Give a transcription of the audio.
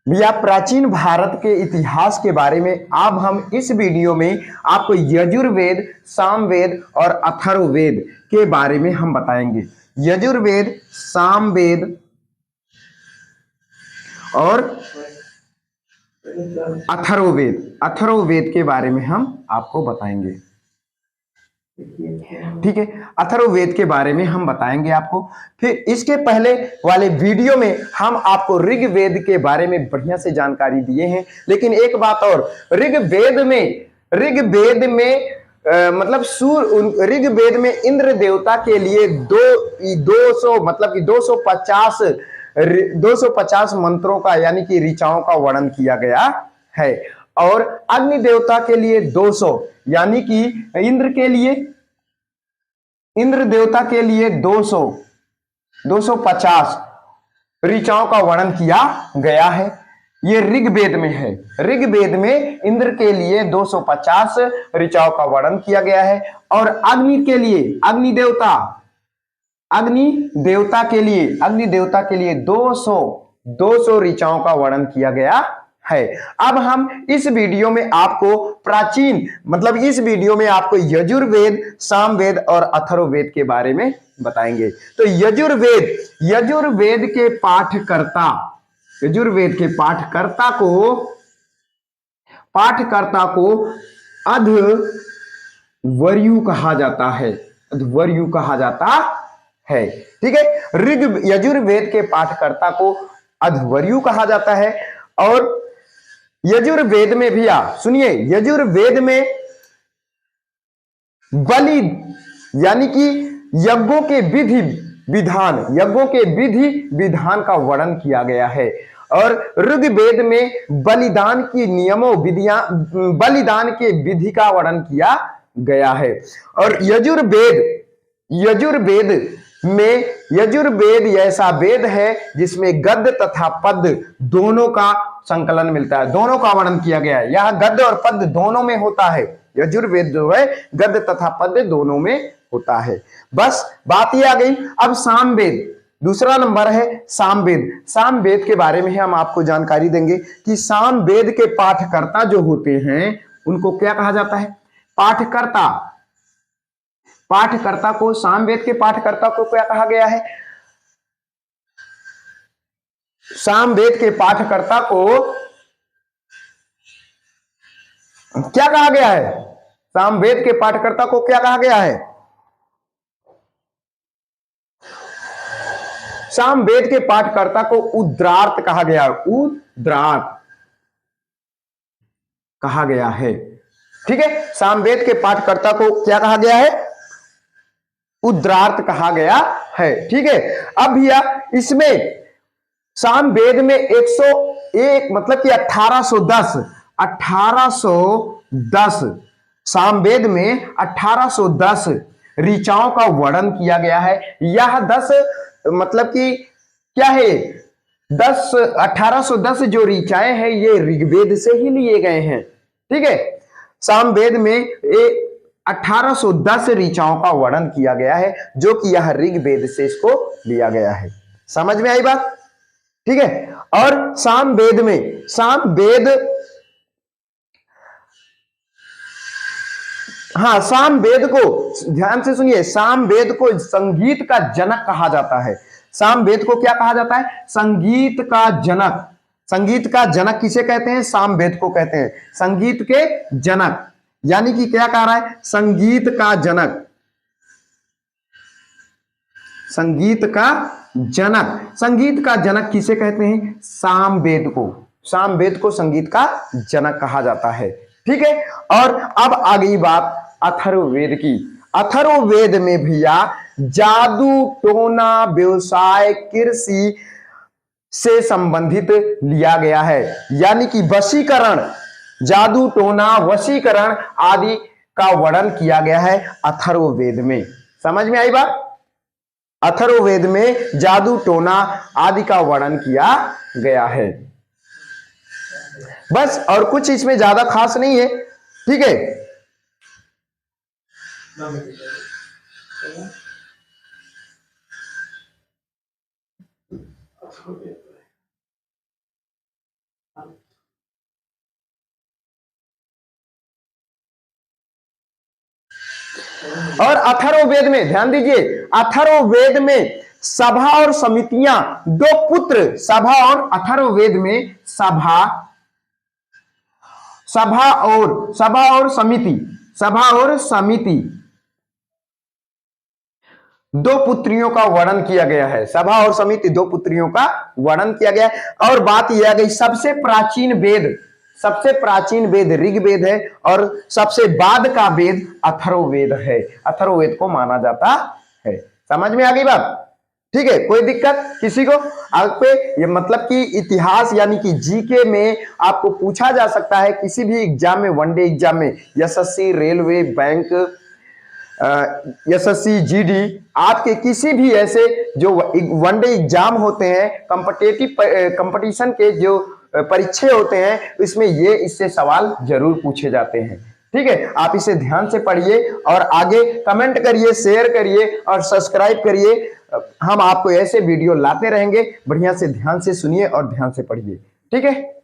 भैया प्राचीन भारत के इतिहास के बारे में अब हम इस वीडियो में आपको यजुर्वेद, सामवेद और अथर्ववेद के बारे में हम बताएंगे। यजुर्वेद, सामवेद और अथर्ववेद के बारे में हम आपको बताएंगे। ठीक है, अथर्ववेद के बारे में हम बताएंगे आपको। फिर इसके पहले वाले वीडियो में हम आपको ऋग्वेद के बारे में बढ़िया से जानकारी दिए हैं। लेकिन एक बात और, ऋग्वेद में मतलब ऋग्वेद में इंद्र देवता के लिए 200 मतलब कि 250 मंत्रों का यानी कि ऋचाओं का वर्णन किया गया है। और अग्नि देवता के लिए 200 यानी कि इंद्र देवता के लिए 250 ऋचाओं का वर्णन किया गया है। ये ऋग्वेद में है। ऋग्वेद में इंद्र के लिए 250 ऋचाओं का वर्णन किया गया है। और अग्नि देवता के लिए 200 ऋचाओं का वर्णन किया गया है। अब हम इस वीडियो में आपको यजुर्वेद, सामवेद और अथर्ववेद के बारे में बताएंगे। तो यजुर्वेद के पाठकर्ता को अध्वर्यु कहा जाता है। ठीक है, यजुर्वेद के पाठकर्ता को अध्वर्यु कहा जाता है। और यजुर्वेद में भी सुनिए, यजुर्वेद में बलि यानी कि यज्ञों के विधि विधान का वर्णन किया गया है। और ऋग्वेद में बलिदान के विधि का वर्णन किया गया है। और यजुर्वेद ऐसा वेद है जिसमें गद्य तथा पद्य दोनों का संकलन मिलता है, दोनों का वर्णन किया गया है। यह गद्य और पद्य दोनों में होता है। यजुर्वेद जो है गद्य तथा पद्य दोनों में होता है। बस बात ये आ गई। अब सामवेद, दूसरा नंबर है सामवेद। सामवेद के बारे में हम आपको जानकारी देंगे कि सामवेद के पाठकर्ता जो होते हैं उनको क्या कहा जाता है? पाठकर्ता को, सामवेद के पाठकर्ता को क्या कहा गया है? सामवेद के पाठकर्ता को क्या कहा गया है? सामवेद के पाठकर्ता को क्या कहा गया है? सामवेद के पाठकर्ता को उद्रार्त कहा गया है। उद्रार्त कहा गया है। ठीक है, सामवेद के पाठकर्ता को क्या कहा गया है? उद्रार्त कहा गया है। ठीक है, अब भैया इसमें सामवेद में 101 मतलब कि 1810 सामवेद में 1810 ऋचाओं का वर्णन किया गया है। यह 10 मतलब कि क्या है, 1810 जो ऋचाएं हैं ये ऋग्वेद से ही लिए गए हैं। ठीक है, सामवेद में 1810 ऋचाओं का वर्णन किया गया है जो कि यह ऋग्वेद से इसको लिया गया है। समझ में आई बात? ठीक है, और सामवेद को ध्यान से सुनिए, सामवेद को संगीत का जनक कहा जाता है। सामवेद को क्या कहा जाता है? संगीत का जनक। संगीत का जनक किसे कहते हैं? सामवेद को कहते हैं संगीत के जनक। यानी कि क्या कह रहा है? संगीत का जनक। संगीत का जनक किसे कहते हैं? सामवेद को। सामवेद को संगीत का जनक कहा जाता है। ठीक है, और अब आ गई बात अथर्ववेद की। अथर्ववेद में भैया जादू टोना व्यवसाय कृषि से संबंधित लिया गया है। यानी कि वशीकरण, जादू टोना, वशीकरण आदि का वर्णन किया गया है अथर्ववेद में। समझ में आई बात? अथर्ववेद में जादू टोना आदि का वर्णन किया गया है। बस, और कुछ इसमें ज्यादा खास नहीं है। ठीक है। और अथर्ववेद में ध्यान दीजिए, अथर्ववेद में सभा और समितियां दो पुत्र, सभा और अथर्ववेद में सभा, सभा और समिति, सभा और समिति दो पुत्रियों का वर्णन किया गया है। सभा और समिति दो पुत्रियों का वर्णन किया गया है। और बात यह आ गई, सबसे प्राचीन वेद ऋग्वेद है और सबसे बाद का वेद अथर्ववेद है। अथर्ववेद को माना जाता है। समझ में आ गई बात? ठीक है, कोई दिक्कत किसी को? आगे पे ये मतलब कि इतिहास यानी कि जीके में आपको पूछा जा सकता है किसी भी एग्जाम में, वनडे एग्जाम में, SSC, railway, bank, SSC, GD, आपके किसी भी ऐसे जो वनडे एग्जाम होते हैं, कंपटीशन के जो परीक्षे होते हैं, इसमें ये इससे सवाल जरूर पूछे जाते हैं। ठीक है, आप इसे ध्यान से पढ़िए और आगे कमेंट करिए, शेयर करिए और सब्सक्राइब करिए। हम आपको ऐसे वीडियो लाते रहेंगे। बढ़िया से ध्यान से सुनिए और ध्यान से पढ़िए। ठीक है।